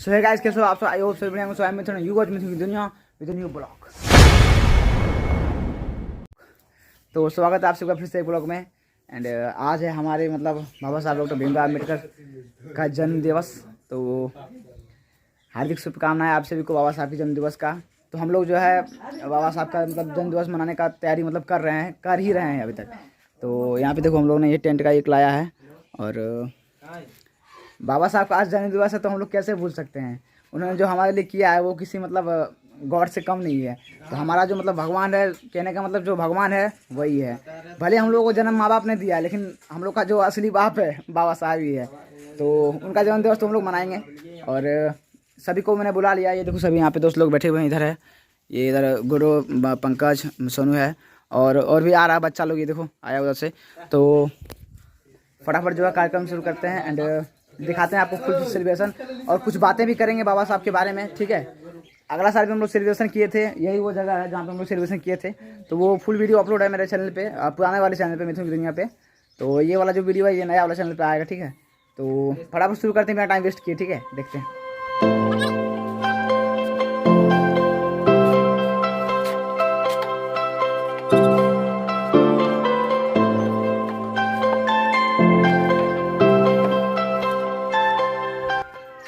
सो है गाइस, कैसे हो आप सब? आई होप सभी बढ़िया होंगे। सो आई एम यू वॉच मिथिंग दुनिया विद न्यू ब्लॉग। तो स्वागत है आप सबका फिर से एक ब्लॉग में। एंड आज है हमारे मतलब बाबा साहब डॉक्टर भीमराव अम्बेडकर का जन्म दिवस। तो हार्दिक शुभकामनाएं आप सभी को बाबा साहब के जन्म दिवस का। तो हम लोग जो है बाबा साहब का मतलब जन्म दिवस मनाने का तैयारी मतलब कर ही रहे हैं अभी तक। तो यहाँ पे देखो हम लोग ने ये टेंट का एक लाया है। और बाबा साहब का आज जन्म दिवस है तो हम लोग कैसे भूल सकते हैं। उन्होंने जो हमारे लिए किया है वो किसी मतलब गॉड से कम नहीं है। तो हमारा जो मतलब भगवान है, कहने का मतलब जो भगवान है वही है। भले हम लोग को जन्म माँ बाप ने दिया है, लेकिन हम लोग का जो असली बाप है बाबा साहब ही है। तो उनका जन्म दिवस तो हम लोग मनाएंगे। और सभी को मैंने बुला लिया। ये देखो सभी यहाँ पे दोस्त लोग बैठे हुए हैं। इधर है, ये इधर गुरु, पंकज, सोनू है और भी आ रहा है बच्चा लोग। ये देखो आया उधर से। तो फटाफट जो है कार्यक्रम शुरू करते हैं एंड दिखाते हैं आपको फुल सेलिब्रेशन। और कुछ बातें भी करेंगे बाबा साहब के बारे में, ठीक है। अगला साल भी हम लोग सेलिब्रेशन किए थे, यही वो जगह है जहाँ पे हम लोग सेलिब्रेशन किए थे। तो वो फुल वीडियो अपलोड है मेरे चैनल पे, पुराने वाले चैनल पे, मिथुन की दुनिया पे। तो ये वाला जो वीडियो है ये नया वाला चैनल पे आएगा, ठीक है। तो फटाफट शुरू करते हैं, मेरा टाइम वेस्ट किए, ठीक है। देखते हैं।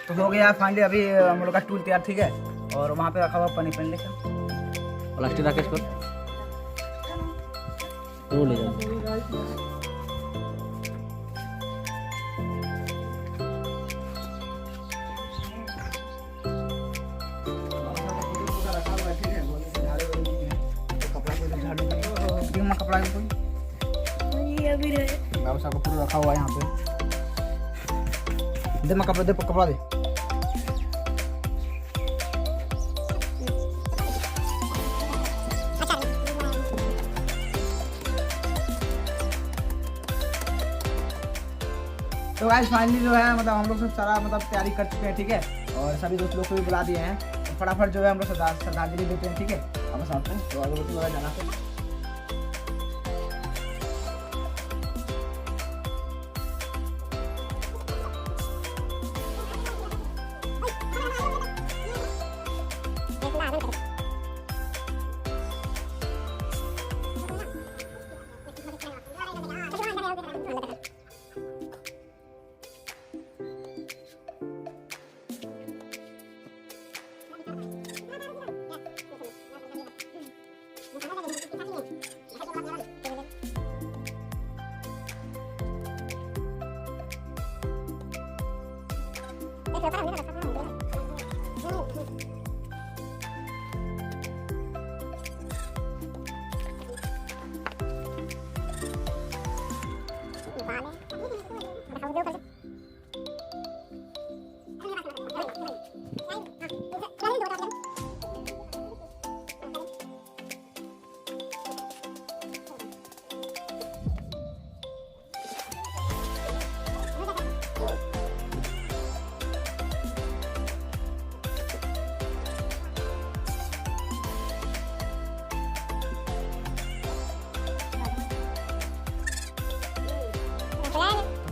तो हो गया फाइनली, अभी हम लोग का टूल तैयार, ठीक है। और वहाँ पे रखा हुआ पनीर पनीर लेकर प्लास्टिक रखे इसको वो ले जाओ। कपड़ा अभी बाबा साहब का पूरा रखा हुआ है यहाँ पे। दे मैं कपड़ा दे। तो गाइस फाइनली जो है मतलब हम लोग सब सारा मतलब तैयारी कर चुके हैं, ठीक है। और सभी दोस्त लोग को भी बुला दिए हैं। तो फटाफट जो है हम लोग श्रद्धांजलि देते हैं, ठीक है बाबा साहब को। तो अगरबत्ती वगैरह जाना है।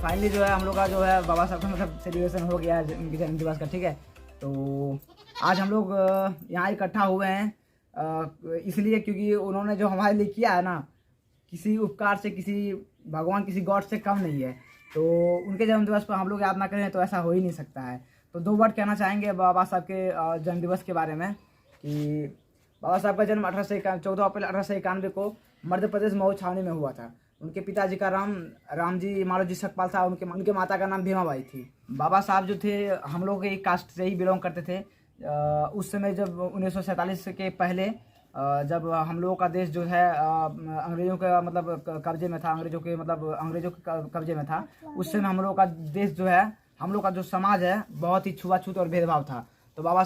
फाइनली जो है हम लोग का जो है बाबा साहब का मतलब सेलिब्रेशन हो गया है उनके जन्म दिवस का, ठीक है। तो आज हम लोग यहाँ इकट्ठा हुए हैं इसलिए क्योंकि उन्होंने जो हमारे लिए किया है ना, किसी उपकार से, किसी भगवान, किसी गॉड से कम नहीं है। तो उनके जन्म दिवस पर हम लोग याद ना करें तो ऐसा हो ही नहीं सकता है। तो दो वर्ड कहना चाहेंगे बाबा साहब के जन्म दिवस के बारे में कि बाबा साहब का जन्म 14 अप्रैल 1891 को मध्य प्रदेश मऊ छावनी में हुआ था। उनके पिताजी का राम जी मालोजी सकपाल था। उनके माता का नाम भीमाबाई थी। बाबा साहब जो थे हम लोग के कास्ट से ही बिलोंग करते थे। उस समय जब 1947 के पहले जब हम लोगों का देश जो है अंग्रेजों के मतलब कब्जे में था, अंग्रेजों के कब्जे में था, उस समय हम लोगों का देश जो है, हम लोग का जो समाज है बहुत ही छुआछूत और भेदभाव था। तो बाबा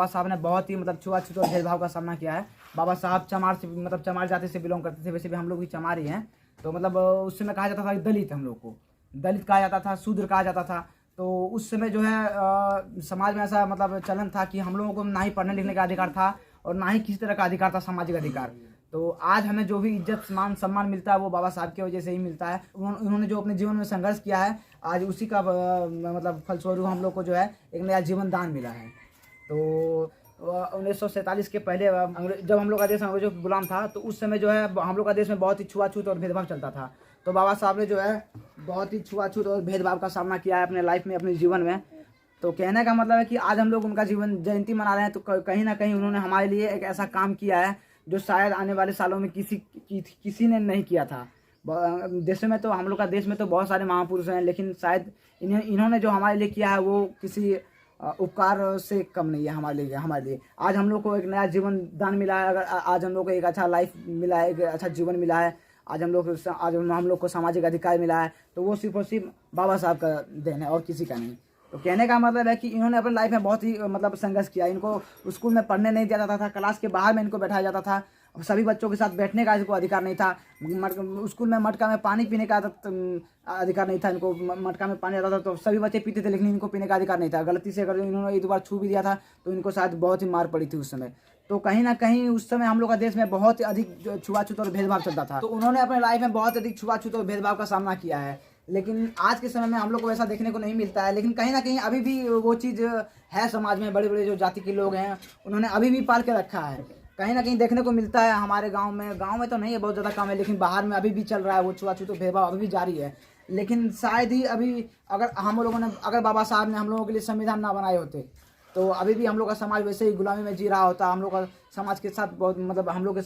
साहब ने बहुत ही मतलब छुआछूत और भेदभाव का सामना किया है। बाबा साहब चमार से मतलब चमार जाति से बिलोंग करते थे। वैसे भी हम लोग भी चमार ही हैं। तो मतलब उस समय कहा जाता था दलित, हम लोग को दलित कहा जाता था, शूद्र कहा जाता था। तो उस समय जो है समाज में ऐसा मतलब चलन था कि हम लोगों को ना ही पढ़ने लिखने का अधिकार था और ना ही किसी तरह का अधिकार था, सामाजिक अधिकार। तो आज हमें जो भी इज्जत मान सम्मान मिलता है वो बाबा साहब की वजह से ही मिलता है। उन्होंने जो अपने जीवन में संघर्ष किया है, आज उसी का मतलब फलस्वरूप हम लोग को जो है एक नया जीवन दान मिला है। तो 1947 के पहले जब हम लोग का देश अंग्रेजों का गुलाम था, तो उस समय जो है हम लोग का देश में बहुत ही छुआछूत और भेदभाव चलता था। तो बाबा साहब ने जो है बहुत ही छुआछूत और भेदभाव का सामना किया है अपने लाइफ में, अपने जीवन में। तो कहने का मतलब है कि आज हम लोग उनका जीवन जयंती मना रहे हैं, तो कहीं ना कहीं उन्होंने हमारे लिए एक ऐसा काम किया है जो शायद आने वाले सालों में किसी ने नहीं किया था। देश में तो हम लोग का देश में तो बहुत सारे महापुरुष हैं, लेकिन शायद इन्होंने जो हमारे लिए किया है वो किसी उपकार से कम नहीं है हमारे लिए। आज हम लोग को एक नया जीवन दान मिला है, अगर आज हम लोग को एक अच्छा लाइफ मिला है, एक अच्छा जीवन मिला है, आज हम लोग को सामाजिक अधिकार मिला है, तो वो सिर्फ और सिर्फ बाबा साहब का देन है और किसी का नहीं। तो कहने का मतलब है कि इन्होंने अपनी लाइफ में बहुत ही मतलब संघर्ष किया। इनको स्कूल में पढ़ने नहीं दिया जाता था, क्लास के बाहर में इनको बैठाया जाता था, सभी बच्चों के साथ बैठने का इनको अधिकार नहीं था। स्कूल में मटका में पानी पीने का अधिकार नहीं था, इनको मटका में पानी आता था तो सभी बच्चे पीते थे, लेकिन इनको पीने का अधिकार नहीं था। गलती से अगर इन्होंने एक बार छू भी दिया था तो इनको शायद बहुत ही मार पड़ी थी उस समय। तो कहीं ना कहीं उस समय हम लोग का देश में बहुत ही अधिक छुआछूत और भेदभाव चलता था। तो उन्होंने अपने लाइफ में बहुत अधिक छुआछूत और भेदभाव का सामना किया है, लेकिन आज के समय में हम लोग को वैसा देखने को नहीं मिलता है। लेकिन कहीं ना कहीं अभी भी वो चीज़ है समाज में, बड़े बड़े जो जाति के लोग हैं उन्होंने अभी भी पाल के रखा है। कहीं ना कहीं देखने को मिलता है हमारे गांव में तो नहीं है, बहुत ज़्यादा कम है, लेकिन बाहर में अभी भी चल रहा है वो छुआछूत और भेदभाव अभी भी जारी है। लेकिन शायद ही अभी अगर बाबा साहब ने हम लोगों के लिए संविधान ना बनाए होते तो अभी भी हम लोग का समाज वैसे ही गुलामी में जी रहा होता। हम लोग का समाज के साथ बहुत मतलब हम लोग के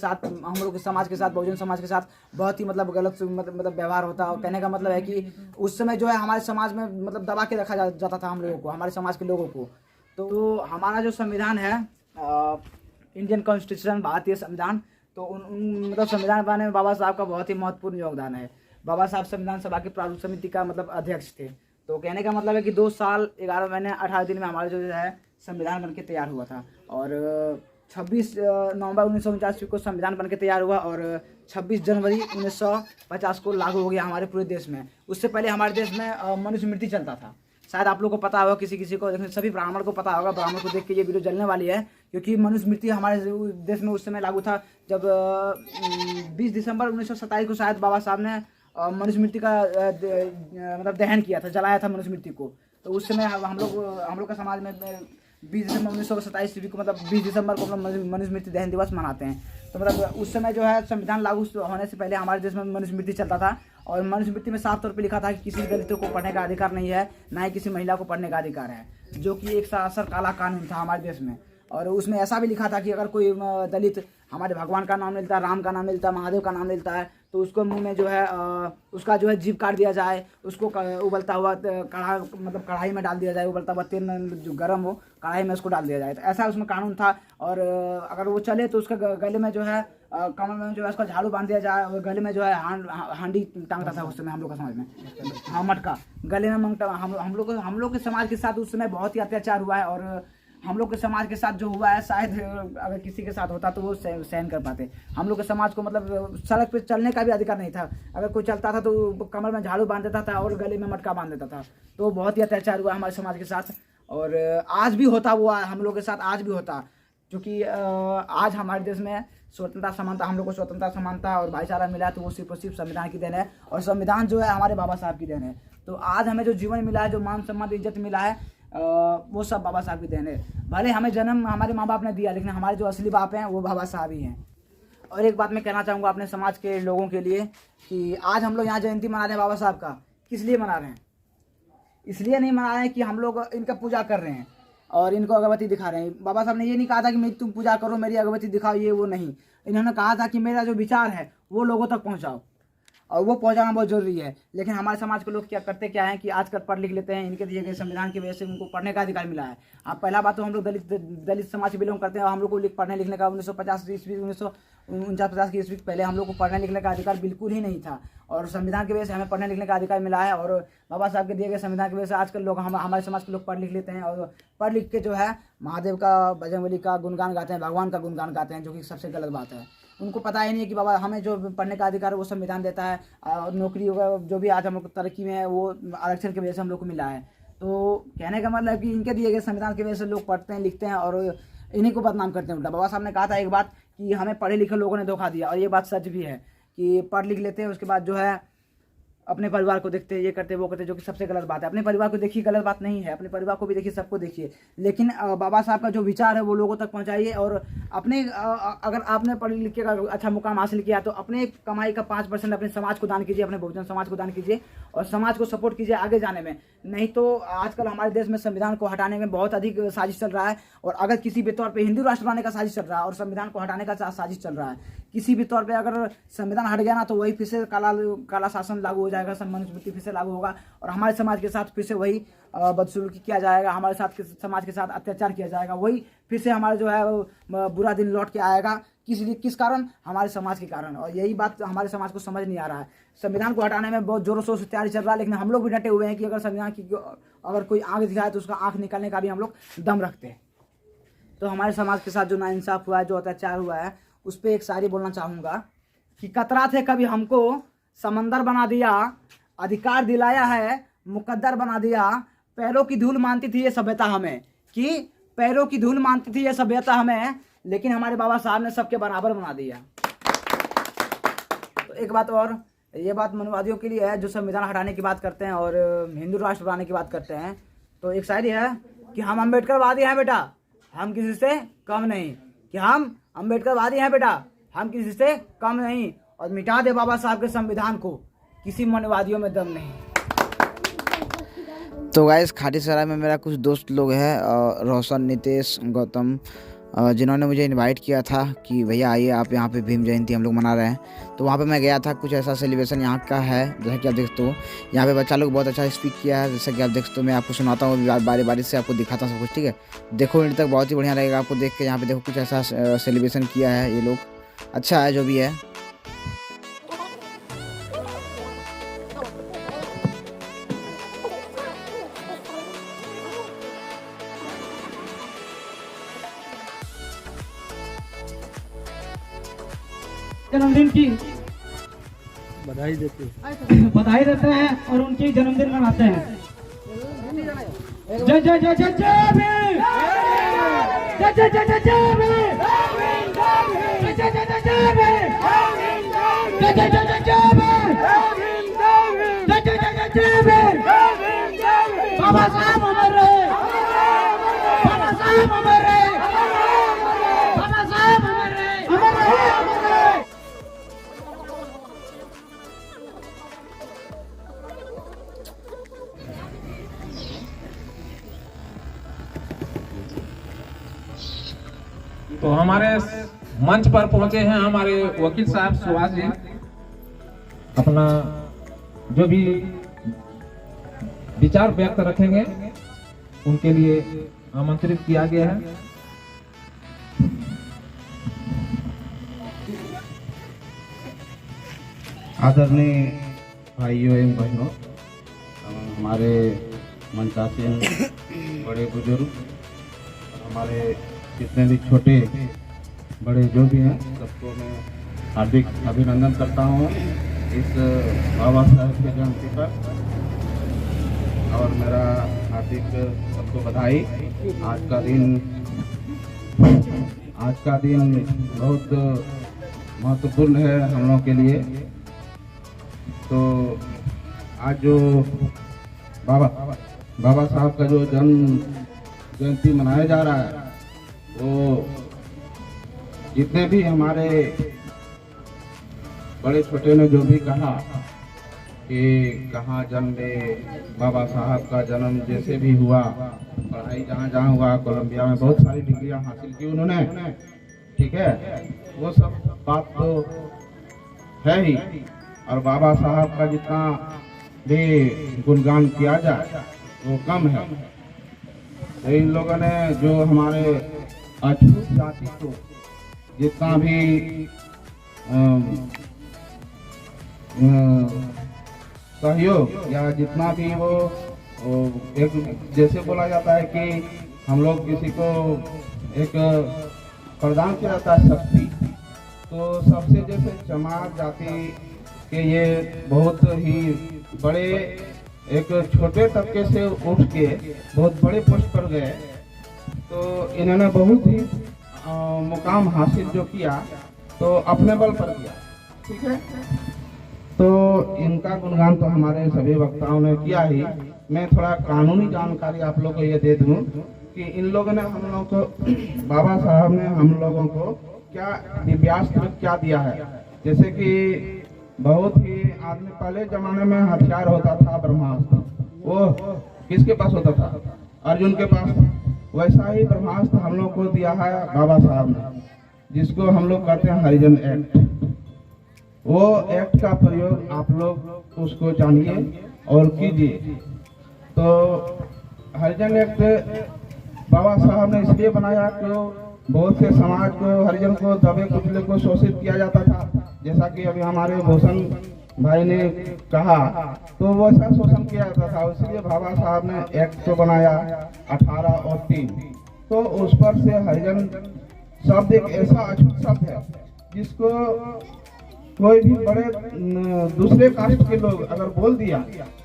समाज के साथ बहुजन समाज के साथ बहुत ही मतलब गलत मतलब व्यवहार होता। और कहने का मतलब है कि उस समय जो है हमारे समाज में मतलब दबा के रखा जाता था हम लोगों को, हमारे समाज के लोगों को। तो हमारा जो संविधान है इंडियन कॉन्स्टिट्यूशन, भारतीय संविधान, तो मतलब संविधान बनाने में बाबा साहब का बहुत ही महत्वपूर्ण योगदान है। बाबा साहब संविधान सभा की प्रारूप समिति का मतलब अध्यक्ष थे। तो कहने का मतलब है कि 2 साल 11 महीने 18 दिन में हमारा जो है संविधान बनके तैयार हुआ था। और 26 नवंबर 1949 को संविधान बनके तैयार हुआ और 26 जनवरी 1950 को लागू हो गया हमारे पूरे देश में। उससे पहले हमारे देश में मनुस्मृति चलता था। शायद आप लोग को पता होगा, किसी को, लेकिन सभी ब्राह्मण को पता होगा। ब्राह्मण को देख के ये वीडियो जलने वाली है, क्योंकि मनुस्मृति हमारे देश में उस समय लागू था जब 20 दिसंबर 1927 को शायद बाबा साहब ने मनुस्मृति का मतलब दहन किया था, जलाया था मनुस्मृति को। तो उस समय हम लोग का समाज में 20 दिसंबर 1927 ईस्वी को मतलब 20 दिसंबर को हम मनुस्मृति दहन दिवस मनाते हैं। तो मतलब उस समय जो है संविधान लागू होने से पहले हमारे देश में मनुस्मृति चलता था। और मनुस्मृति में साफ तौर पे लिखा था कि किसी दलितों को पढ़ने का अधिकार नहीं है, ना ही किसी महिला को पढ़ने का अधिकार है, जो कि एक सरासर काला कानून था हमारे देश में। और उसमें ऐसा भी लिखा था कि अगर कोई दलित हमारे भगवान का नाम लेता है, राम का नाम लेता है, महादेव का नाम लेता है, तो उसको मुंह में जो है उसका जो है जीभ काट दिया जाए, उसको उबलता हुआ कढ़ाई में डाल दिया जाए, उबलता हुआ तेल जो गर्म हो कढ़ाई में उसको डाल दिया जाए। तो ऐसा उसमें कानून था। और अगर वो चले तो उसका गले में जो है कमर में जो है उसका झाड़ू बांध दिया जाए, और गले में जो है हांडी टांगता था उस समय हम लोग का समाज में, हाँ मटका गले में मंगता। हम लोग के समाज के साथ उस समय बहुत ही अत्याचार हुआ है। और हम लोग के समाज के साथ जो हुआ है, शायद अगर किसी के साथ होता तो वो सहन कर पाते। हम लोग के समाज को मतलब सड़क पे चलने का भी अधिकार नहीं था। अगर कोई चलता था तो कमर में झाड़ू बांध देता था और गले में मटका बांध देता था। तो बहुत ही अत्याचार हुआ हमारे समाज के साथ। और आज भी होता वो हम लोग के साथ आज भी होता, क्योंकि आज हमारे देश में स्वतंत्रता समानता, हम लोग को स्वतंत्रता समानता और भाईचारा मिला है, तो वो सिर्फ और सिर्फ संविधान की देन है। और संविधान जो है हमारे बाबा साहब की देन है। तो आज हमें जो जीवन मिला है, जो मान सम्मान इज्जत मिला है, वो सब बाबा साहब की देन है। भले हमें जन्म हमारे माँ बाप ने दिया, लेकिन हमारे जो असली बाप हैं वो बाबा साहब ही हैं। और एक बात मैं कहना चाहूँगा अपने समाज के लोगों के लिए कि आज हम लोग यहाँ जयंती मना रहे हैं बाबा साहब का, किस लिए मना रहे हैं? इसलिए नहीं मना रहे हैं कि हम लोग इनका पूजा कर रहे हैं और इनको अगरबत्ती दिखा रहे हैं। बाबा साहब ने ये नहीं कहा था कि तुम पूजा करो, मेरी अगरबत्ती दिखाओ, ये वो नहीं। इन्होंने कहा था कि मेरा जो विचार है वो लोगों तक पहुँचाओ, और वो पहुंचाना बहुत जरूरी है। लेकिन हमारे समाज के लोग क्या हैं कि आजकल पढ़ लिख लेते हैं, इनके दिए गए संविधान की वजह से उनको पढ़ने का अधिकार मिला है। अब पहला बात तो हम लोग दलित समाज से बिलोंग करते हैं, और हम लोग को पढ़ने लिखने का 1950 ईस्वी 1949 की ईस्वी पहले हम लोग को पढ़ने लिखने का अधिकार बिल्कुल ही नहीं था। और संविधान की वजह से हमें पढ़ने लिखने का अधिकार मिला है। और बाबा साहब के दिए गए संविधान की वजह से आजकल लोग हमारे समाज के लोग पढ़ लिख लेते हैं, और पढ़ लिख के जो है महादेव का, बजरंगबली का गुणगान गाते हैं, भगवान का गुणगान गाते हैं, जो कि सबसे गलत बात है। उनको पता ही नहीं है कि बाबा हमें जो पढ़ने का अधिकार है वो संविधान देता है, और नौकरी वगैरह जो भी आज हम लोग तरक्की में है वो आरक्षण की वजह से हम लोग को मिला है। तो कहने का मतलब कि इनके दिए गए संविधान की वजह से लोग पढ़ते हैं लिखते हैं और इन्हीं को बदनाम करते हैं उल्टा। बाबा साहब ने कहा था एक बात कि हमें पढ़े लिखे लोगों ने धोखा दिया, और ये बात सच भी है कि पढ़ लिख लेते हैं, उसके बाद जो है अपने परिवार को देखते, ये करते वो करते, जो कि सबसे गलत बात है। अपने परिवार को देखिए, गलत बात नहीं है, अपने परिवार को भी देखिए, सबको देखिए, लेकिन बाबा साहब का जो विचार है वो लोगों तक पहुंचाइए। और अपने अगर आपने पढ़े लिखे का अच्छा मुकाम हासिल किया तो अपने कमाई का 5% अपने समाज को दान कीजिए, अपने बहुजन समाज को दान कीजिए, और समाज को सपोर्ट कीजिए आगे जाने में। नहीं तो आजकल हमारे देश में संविधान को हटाने में बहुत अधिक साजिश चल रहा है, और अगर किसी भी तौर पर हिंदू राष्ट्र बनाने का साजिश चल रहा है और संविधान को हटाने का साजिश चल रहा है, किसी भी तौर पर अगर संविधान हट गया ना तो वही फिर से काला शासन लागू हो जाएगा, मनुस्मृति फिर से लागू होगा, और हमारे समाज के साथ फिर से वही बदसलूकी किया जाएगा, हमारे साथ समाज के साथ अत्याचार किया जाएगा, वही फिर से हमारे जो है बुरा दिन लौट के आएगा। किस कारण? हमारे समाज के कारण। और यही बात हमारे समाज को समझ नहीं आ रहा है। संविधान को हटाने में बहुत जोरों शोरों से तैयारी चल रहा है, लेकिन हम लोग भी डटे हुए हैं कि अगर संविधान की अगर कोई आंख दिखाए तो उसका आंख निकालने का भी हम लोग दम रखते हैं। तो हमारे समाज के साथ जो नाइंसाफ हुआ है, जो अत्याचार हुआ है, उस पर एक शायरी बोलना चाहूँगा कि कतरा थे कभी हमको समंदर बना दिया, अधिकार दिलाया है मुकद्दर बना दिया, पैरों की धूल मानती थी ये सभ्यता हमें, कि पैरों की धूल मानती थी ये सभ्यता हमें, लेकिन हमारे बाबा साहब ने सबके बराबर बना दिया। तो एक बात और, ये बात मनुवादियों के लिए है जो संविधान हटाने की बात करते हैं और हिंदू राष्ट्र बनाने की बात करते हैं। तो एक शायरी है कि हम अम्बेडकरवादी हैं बेटा, हम किसी से कम नहीं, कि हम अम्बेडकरवादी हैं बेटा, हम किसी से कम नहीं, और मिटा दे बाबा साहब के संविधान को, किसी मनुवादियों में दम नहीं। तो गाइस, खाटीसराय में मेरा कुछ दोस्त लोग हैं, रोशन, नितेश, गौतम, जिन्होंने मुझे इनवाइट किया था कि भैया आइए आप यहाँ पे भीम जयंती हम लोग मना रहे हैं। तो वहाँ पे मैं गया था। कुछ ऐसा सेलिब्रेशन यहाँ का है जैसा कि आप देखते हो। यहाँ पे बच्चा लोग बहुत अच्छा स्पीक किया है, जैसा कि आप देखते हो। मैं आपको सुनाता हूँ, बारी बारी से आपको दिखाता हूँ सब कुछ, ठीक है। देखो एंड तक, बहुत ही बढ़िया लगेगा आपको देख के। यहाँ पे देखो कुछ ऐसा सेलिब्रेशन किया है ये लोग, अच्छा है जो भी है। जन्मदिन की बधाई देते हैं और उनकी जन्मदिन मनाते हैं। जय जय जय जय जय भीम, जय जय जय जय जय भीम, जय जय जय जय जय भीम, जय जय जय जय जय भीम, जय जय जय जय भीम। बाबा साहब अमर रहे, बाबा साहब अमर रहे, बाबा साहब अमर रहे, अमर रहे, अमर रहे। तो हमारे मंच पर पहुंचे हैं हमारे वकील साहब सुभाष जी। अपना जो भी विचार व्यक्त रखेंगे उनके लिए आमंत्रित किया गया है। आदरणीय भाइयों एवं बहनों, हमारे मंचासीन बड़े बुजुर्ग, हमारे जितने भी छोटे बड़े जो भी हैं, सबको मैं हार्दिक अभिनंदन करता हूँ इस बाबा साहब के जयंती पर, और मेरा हार्दिक सबको बधाई। आज का दिन बहुत महत्वपूर्ण है हम लोग के लिए। तो आज जो बाबा साहब का जो जन्म जयंती मनाया जा रहा है, वो जितने भी हमारे बड़े छोटे ने जो भी कहा कि कहाँ जन्मे बाबा साहब का जन्म जैसे भी हुआ, पढ़ाई जहाँ जहाँ हुआ, कोलंबिया में बहुत सारी डिग्रियां हासिल की उन्होंने, ठीक है, वो सब बात तो है ही। और बाबा साहब का जितना भी गुणगान किया जाए वो कम है। तो इन लोगों ने जो हमारे अछूत जाति को जितना भी सहयोग या जितना भी वो एक जैसे बोला जाता है कि हम लोग किसी को एक प्रदान किया जाता है शक्ति, तो सबसे जैसे चमार जाति के ये बहुत ही बड़े एक छोटे तबके से उठ के बहुत बड़े पोस्ट पर गए। तो इन्होंने बहुत ही मुकाम हासिल जो किया तो अपने बल पर किया, ठीक है। तो इनका गुणगान तो हमारे सभी वक्ताओं ने किया ही। मैं थोड़ा कानूनी जानकारी आप लोगों को ये दे दूं कि इन लोगों ने हम लोगों को, बाबा साहब ने हम लोगों को क्या दिव्यास्त्र क्या दिया है। जैसे कि बहुत ही आदमी पहले जमाने में हथियार होता था ब्रह्मास्त्र, वो किसके पास होता था? अर्जुन के पास। वैसा ही ब्रह्मास्त्र हम लोग को दिया है बाबा साहब ने, जिसको हम लोग कहते हैं हरिजन एक्ट। वो एक्ट का प्रयोग आप लोग उसको जानिए और कीजिए। तो हरिजन एक्ट बाबा साहब ने इसलिए बनाया कि बहुत से समाज को, हरिजन को, दबे कुचले को शोषित किया जाता था। जैसा कि अभी हमारे भूषण भाई ने कहा, तो वैसा शोषण किया जाता था। इसलिए बाबा साहब ने एक्ट तो बनाया 18 और 3। तो उस पर से हरिजन शब्द एक ऐसा अछूत शब्द है जिसको कोई भी बड़े दूसरे कास्ट के लोग अगर बोल दिया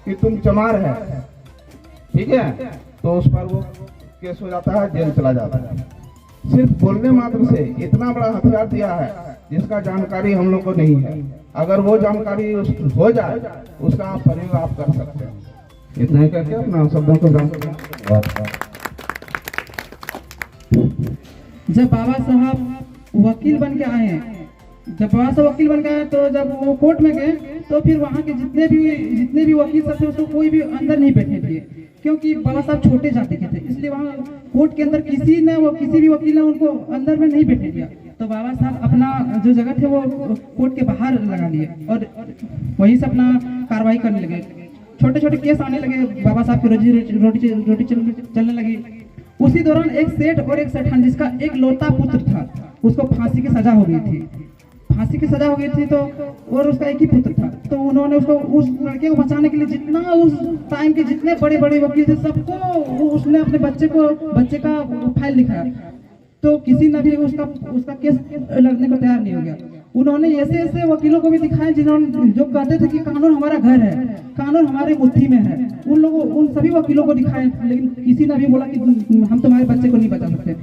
कि तुम चमार है, ठीक है, तो उस पर वो केस हो जाता है, जेल चला जाता है। सिर्फ बोलने मात्र से इतना बड़ा हथियार दिया है जिसका जानकारी हम लोग को नहीं है। अगर वो जानकारी हो जाए उसका आप प्रयोग आप कर सकते हैं। इतना ही करके अपना शब्दों को जब बाबा साहब वकील बन के आए हैं, जब बाबा साहब वकील बन के आए तो जब वो कोर्ट में गए तो फिर वहाँ के जितने भी वकील सब थे उसको कोई भी अंदर नहीं बैठने दिए, क्योंकि बाबा साहब छोटे जाति के थे। इसलिए वहाँ कोर्ट के अंदर किसी भी वकील ने उनको अंदर में नहीं बैठने दिया। तो बाबा साहब अपना जो जगह थे वो कोर्ट के बाहर लगा लिए और वहीं से अपना कार्रवाई करने लगे। छोटे छोटे केस आने लगे, बाबा साहब की रोटी चलने लगी। उसी दौरान एक सेठ और एक सेठान जिसका एक लौता पुत्र था, उसको फांसी की सजा हो गई थी। फांसी की सजा हो गई थी तो और उसका एक ही पुत्र था। तो उन्होंने उसको, उस लड़के को बचाने के लिए जितना उस टाइम के जितने बड़े बड़े वकील थे सबको उसने अपने बच्चे का फाइल दिखाया। तो किसी ने भी उसका केस लड़ने को तैयार नहीं हो गया। उन्होंने ऐसे वकीलों को भी दिखाया जिन्होंने जो कहते थे कि कानून हमारा घर है, कानून हमारे मुट्ठी में है। उन सभी वकीलों को दिखाए, लेकिन किसी ने भी बोला कि हम तुम्हारे बच्चे को नहीं बचा सकते।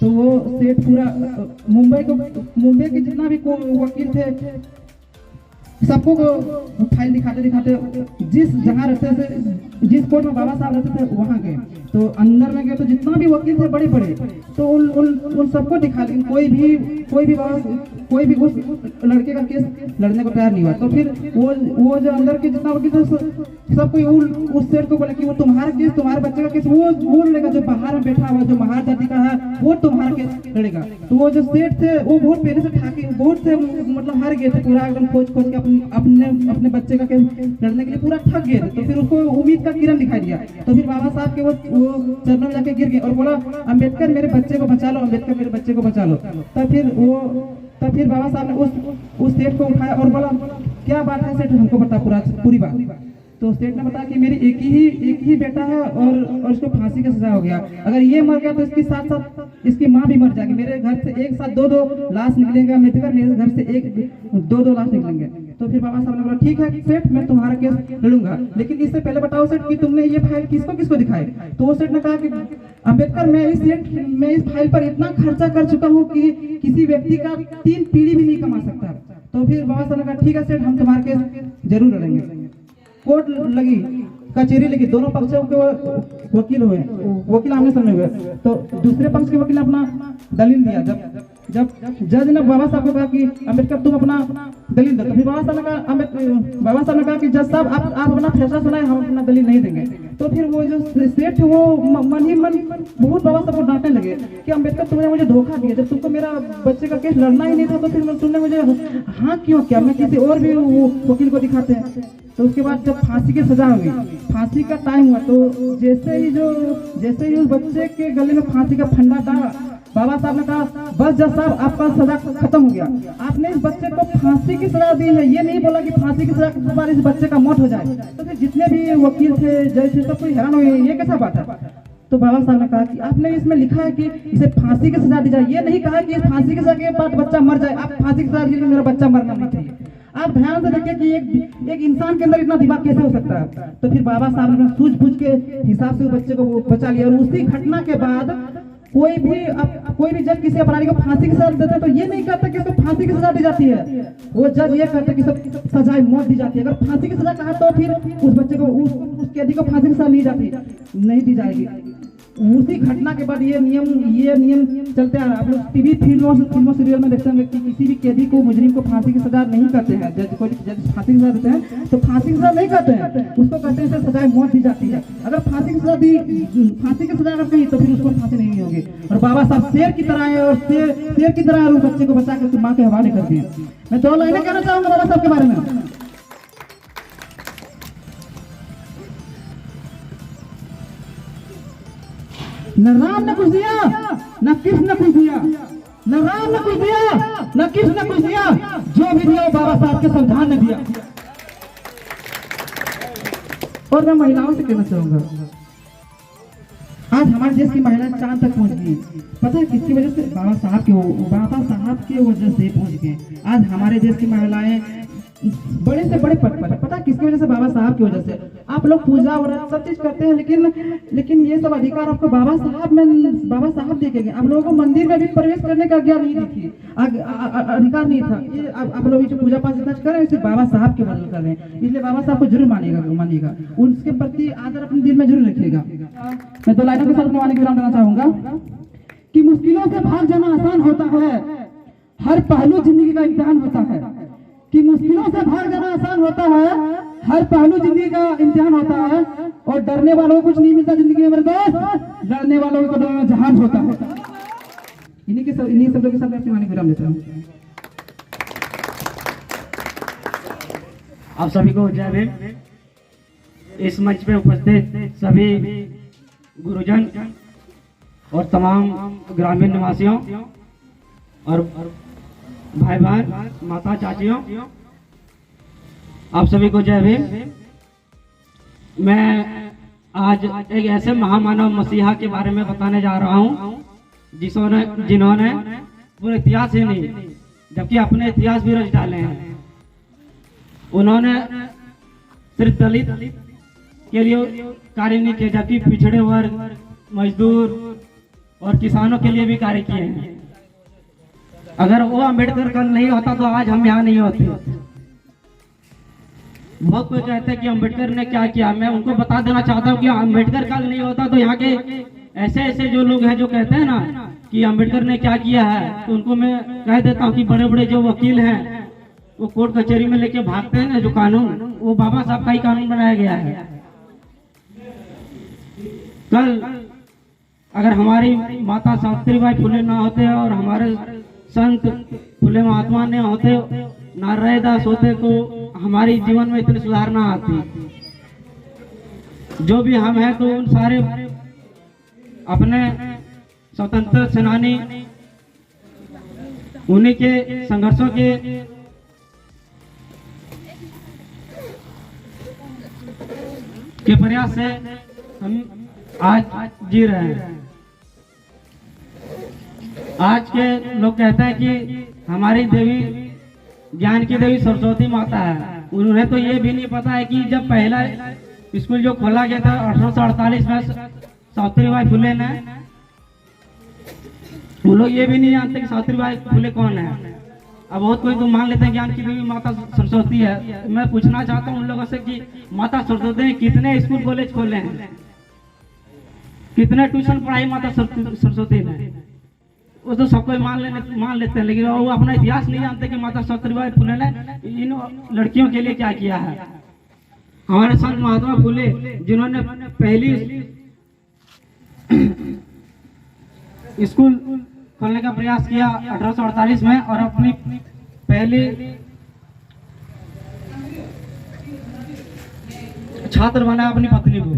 तो वो सेठ पूरा मुंबई के जितना भी वकील थे सबको फाइल दिखाते जिस जगह रहते थे, जिस कोर्ट में बाबा साहब रहते थे वहाँ गए। तो अंदर में गए तो जितना भी वकील थे बड़े बड़े, तो उन सबको दिखा, लेकिन कोई भी उस लड़के का केस लड़ने को तैयार नहीं हुआ। तो फिर वो जो अंदर के जितना वकील थे सब कोई उस सेठ को बोला कि वो तुम्हारा केस, तुम्हारे बच्चे का केस वो लड़ेगा, जो बाहर में बैठा हुआ जो महार जाति का है वो तुम्हारा केस लड़ेगा। तो वो जो सेठ थे वो बहुत पहले से ठाके, बहुत से मतलब हार गए थे, पूरा एकदम खोज के अपने बच्चे का केस लड़ने के लिए पूरा थक गए थे। तो फिर उसको उम्मीद का किरण दिखाई दिया। तो फिर बाबा साहब के वो चरणों में जाके गिर गए और बोला, अम्बेडकर मेरे बच्चे को बचा लो, अम्बेडकर मेरे बच्चे को बचा लो। तब फिर बाबा साहब ने उस सेठ को उठाया और बोला, क्या बात है सेठ, हमको बता पूरी बात। तो सेठ ने बताया कि मेरी एक ही बेटा है और उसको फांसी का सजा हो गया। अगर ये मर गया तो इसके साथ साथ इसकी माँ भी मर जाएगी। मेरे घर से एक साथ दो लाश निकलेंगे, अम्बेडकर मेरे घर से दो लाश निकलेंगे। तो फिर बाबा साहब ने बोला, ठीक है सेठ, मैं तुम्हारा केस लड़ूंगा, लेकिन इससे पहले बताओ सेठ कि तुमने ये फाइल किसको दिखाई। तो वो सेठ ने कहा कि अम्बेडकर मैं इस फाइल पर इतना खर्चा कर चुका हूँ कि किसी व्यक्ति का 3 पीढ़ी भी नहीं कमा सकता। तो फिर बाबा साहब ने कहा, ठीक है सेठ, हम तुम्हारा केस जरूर लड़ेंगे। कोर्ट लगी, कचहरी लगी, दोनों पक्षों के वकील हुए, वकील आमने सामने हुए। तो दूसरे पक्ष के वकील ने अपना दलील दिया। जब जज ने बाबा साहब को कहा कि अम्बेडकर तुम अपना दलील दो, तो फिर बाबा साहब ने कहा कि जज साहब आप अपना फैसला सुनाए, हम अपना दलील नहीं देंगे। तो फिर वो जो सेठ वो मन ही मन बहुत बाबा साहब को डांटने लगे कि अम्बेडकर तुमने मुझे धोखा दिया, जब तुमको मेरा बच्चे का केस लड़ना ही नहीं था तो फिर तुमने मुझे हाँ क्यों किया, मैं किसी और भी वकील को दिखाते हैं। तो उसके बाद जब फांसी की सजा हो गई, फांसी का टाइम हुआ, तो जैसे ही उस बच्चे के गले में फांसी का फंदा डाला, बाबा साहब ने कहा, बस जज साहब आपका सजा खत्म हो गया, आपने इस बच्चे को फांसी की सजा दी है। ये नहीं बोला कि फांसी की सजा के बाद इस बच्चे का मौत हो जाए। तो फिर जितने भी वकील थे, जज थे, सब कोई हैरान हो गए, ये कैसा बात है। तो बाबा साहब ने कहा कि आपने इसमें लिखा है कि इसे फांसी की सजा दी जाए, ये नहीं कहा कि इस फांसी की सजा के बाद बच्चा मर जाए। आप फांसी की सजा दी, मेरा बच्चा मरना नहीं चाहिए। आप ध्यान से देखिए कि एक इंसान के अंदर इतना दिमाग कैसे हो सकता है। तो फिर बाबा साहब ने सूझबूझ के हिसाब से बच्चे को बचा लिया। और उसी घटना के बाद कोई भी जज किसी अपराधी को फांसी की सजा देता है तो ये नहीं कहता कि उसको फांसी की सजा दी जाती है, वो जज ये कहता है कि सब सजाए मौत दी जाती है। अगर फांसी की सजा कहा तो फिर उस बच्चे को उस कैदी को फांसी की सजा नहीं दी जाएगी। उसी घटना के बाद ये नियम चलते आ रहा है। आप लोग टीवी फिल्मों सीरियल में देखते होंगे कि किसी भी कैदी को, मुजरिम को फांसी की सजा नहीं करते हैं। जज फांसी की सजा देते हैं तो फांसी की सजा नहीं करते हैं, उसको कहते हैं सजाए मौत दी जाती है। अगर फांसी की सजा अगर कही तो फिर उसको फांसी नहीं होगी। और बाबा साहब शेर की तरह है और शेर की तरह उस बच्चे को बचा कर माँ के हवाले कर दिए। मैं 2 लाइनें कहना चाहूंगा बाबा साहब के बारे में। न राम ने कुछ दिया, न कृष्ण ने कुछ दिया, न राम ने कुछ दिया, न कृष्ण ने कुछ दिया, जो भी दिया वो बाबा साहब के संविधान ने दिया। और मैं महिलाओं से कहना चाहूंगा, आज हमारे देश की महिलाएं चांद तक पहुंच गई। पता है किसकी वजह से? बाबा साहब के वजह से पहुंच गए। आज हमारे देश की महिलाएं बड़े से बड़े पद पर है। पता है किसकी वजह से? बाबा साहब की वजह से। आप लोग पूजा और सब चीज करते हैं, लेकिन ये सब अधिकार आपको बाबा साहब दे के गए। आप लोगों को मंदिर में भी प्रवेश करने का आज्ञा नहीं दी थी, अधिकार नहीं था। ये आप लोग जो पूजा पाठ कर रहे हैं इसे बाबा साहब के बदल कर रहे हैं, इसलिए बाबा साहब को जरूर मानिएगा, उनके प्रति आदर अपने दिल में जरूर रखिएगा। मैं 2 लाइनों के साथ अपने विराम देना चाहूंगा कि मुश्किलों से भाग जाना आसान होता है, हर पहलू जिंदगी का इम्तिहान होता है। कि मुश्किलों से भाग जाना आसान होता है, हर पहलू जिंदगी का इम्तिहान होता है। और डरने वालों को कुछ नहीं मिलता जिंदगी में मेरे दोस्त, लड़ने वालों को डरना जहान होता है। इन्हीं शब्दों के साथ मैं अपनी वाणी विराम देता हूँ। आप सभी को जय भीम। इस मंच पे उपस्थित सभी गुरुजन और तमाम ग्रामीण निवासियों और भाई बहन, माता, चाचियों, आप सभी को जय भीम। मैं आज एक ऐसे महामानव मसीहा के बारे में बताने जा रहा हूँ जिन्होंने पूरे इतिहास ही नहीं जबकि अपने इतिहास भी रच डाले हैं। उन्होंने सिर्फ दलित के लिए कार्य नहीं किया, जबकि पिछड़े वर्ग, मजदूर और किसानों के लिए भी कार्य किए हैं। अगर वो अम्बेडकर कल नहीं होता तो आज हम यहाँ नहीं होते। बहुत कोई कहते हैं कि अम्बेडकर ने क्या किया। मैं उनको बता देना चाहता हूँ कि अम्बेडकर कल नहीं होता तो यहाँ के ऐसे जो लोग हैं जो कहते हैं ना कि अम्बेडकर ने क्या किया है, तो उनको मैं कह देता हूँ कि बड़े बड़े जो वकील हैं वो कोर्ट कचहरी में लेके भागते हैं ना जो कानून, वो बाबा साहब का ही कानून बनाया गया है। कल अगर हमारी माता सावित्रीबाई फुले ना होते और हमारे संत फुले महात्मा ने होते, नारायण होते, तो हमारी जीवन में इतनी सुधार ना आती। जो भी हम हैं तो उन सारे अपने स्वतंत्र सेनानी, उन्हीं के संघर्षों के प्रयास से हम आज जी रहे हैं। आज के लोग कहते हैं कि हमारी देवी, ज्ञान की देवी सरस्वती माता है। उन्हें तो ये भी नहीं पता है कि जब पहला स्कूल जो खोला गया था 1848 में सावित्रीबाई फुले ने, वो लोग ये भी नहीं जानते कि सावित्रीबाई फुले कौन है। अब बहुत कोई तो मान लेते हैं ज्ञान की देवी माता सरस्वती है। मैं पूछना चाहता हूँ उन लोगों से कि माता सरस्वती ने कितने स्कूल कॉलेज खोले हैं, कितने ट्यूशन पढ़ाई माता सरस्वती ने? वो तो सब कोई मान लेते हैं, लेकिन वो अपना इतिहास नहीं जानते कि माता सावित्रीबाई फुले ने इन लड़कियों के लिए क्या किया है। हमारे संत महात्मा फुले जिन्होंने पहली स्कूल खोलने का प्रयास किया 1848 में और अपनी पहली छात्र बनाया अपनी पत्नी को।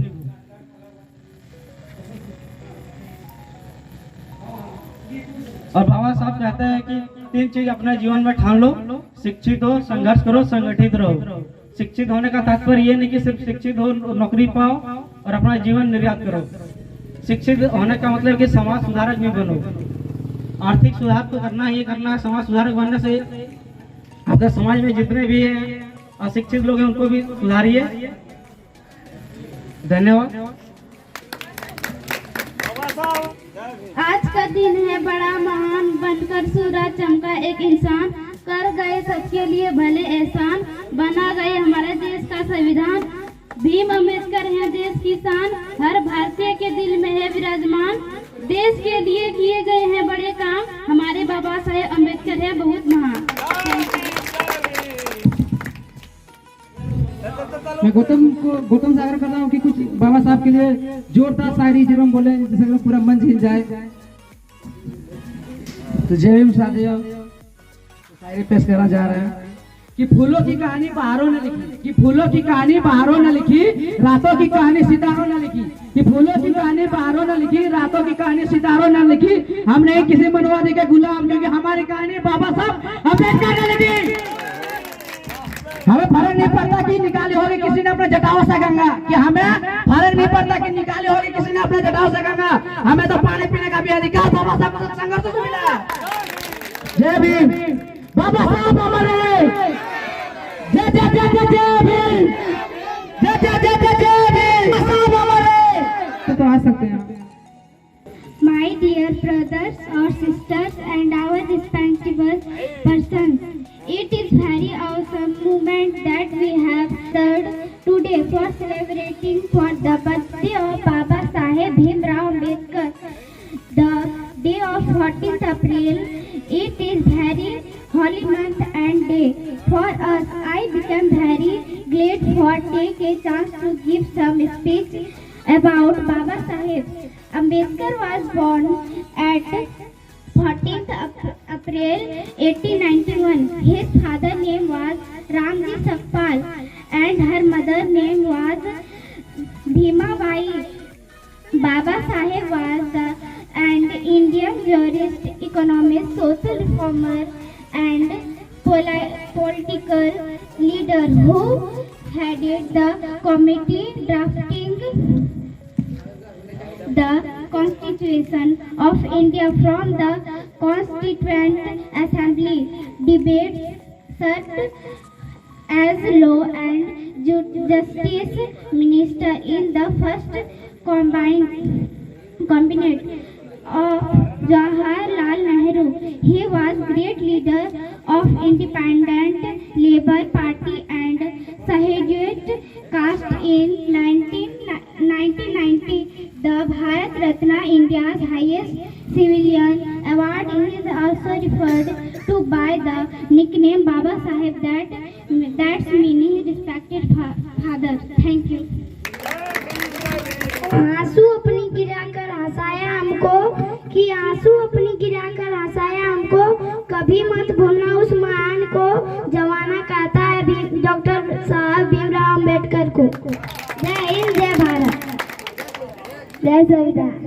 और बाबा साहब कहते हैं कि 3 चीज अपने जीवन में ठान लो, शिक्षित हो, संघर्ष करो, संगठित रहो। शिक्षित होने का तात्पर्य ये नहीं कि सिर्फ शिक्षित हो, नौकरी पाओ और अपना जीवन निर्यात करो। शिक्षित होने का मतलब कि समाज सुधारक भी बनो। आर्थिक सुधार तो करना ही करना है। समाज सुधारक बनने से अगर समाज में जितने भी हैं अशिक्षित लोग हैं उनको भी सुधारिए। धन्यवाद। आज का दिन है बड़ा महान, बनकर सूरज चमका एक इंसान, कर गए सबके लिए भले एहसान, बना गए हमारे देश का संविधान। भीम अम्बेडकर हैं देश की शान, हर भारतीय के दिल में है विराजमान। देश के लिए किए गए हैं बड़े काम, हमारे बाबा साहेब अम्बेडकर है बहुत महान। मैं गौतम सागर करता हूँ कि कुछ बाबा साहब के लिए जोरदार शायरी जरूर बोले, जिससे पूरा मन झिल जाए। तो जय भीम साथियों, शायरी पेश करना जा रहे हैं कि फूलों की कहानी बहारों ने लिखी, कि फूलों की कहानी बहारों ने लिखी, रातों की कहानी सितारों ने लिखी, कि फूलों की कहानी बहारों ने लिखी, रातों की कहानी सितारों ने लिखी। हम नहीं किसी मनवादी के गुलाम, क्योंकि हमारी कहानी बाबा साहब अम्बेडकर ने लिखी। हमें फर्क नहीं पड़ता कि निकाली होगी किसी ने अपने जटाओं से गंगा, कि हमें फर्क नहीं पड़ता कि निकाली होगी किसी ने अपने जटाओं से गंगा। हमें तो पानी पीने का भी अधिकार बाबा साहब को संघर्ष से मिला। जय भीम, बाबा साहब हमारे, जय जय जय जय जय भीम, जय जय जय जय जय भीम, बाबा साहब हमारे। तो आ सकते हैं। My dear brothers or sisters and our respectable persons, it is very awesome moment that we have served today for celebrating for the birthday of Baba Saheb Bhimrao Ambedkar, the day of 14th April. It is very holy month and day for us. I become very glad for take a chance to give some speech about Baba Saheb. Ambedkar was born at 14th April 1891. His father name was Ramji Sakpal and her mother name was Bhima Bai. Baba Saheb was an Indian jurist, economist, social reformer and political leader who headed the committee drafting the Constitution of India from the Constituent Assembly. Debates served as law and justice minister in the first cabinet of Jawaharlal Nehru. He was great leader of Independent Labour Party and Sahyadrit caste in 1990. The Bharat Ratna, India's highest civilian award, is also referred to by the nickname Baba Saheb, that's meaning respected father. Thank you. आंसू अपनी गिराकर हंसाया हमको, कि आंसू अपनी गिराकर हंसाया हमको, कभी मत भूलना उस महान को, जमाना कहता है डॉक्टर साहब भीमराव अम्बेडकर को। जय हिंद, जय भारत, जय संविधान।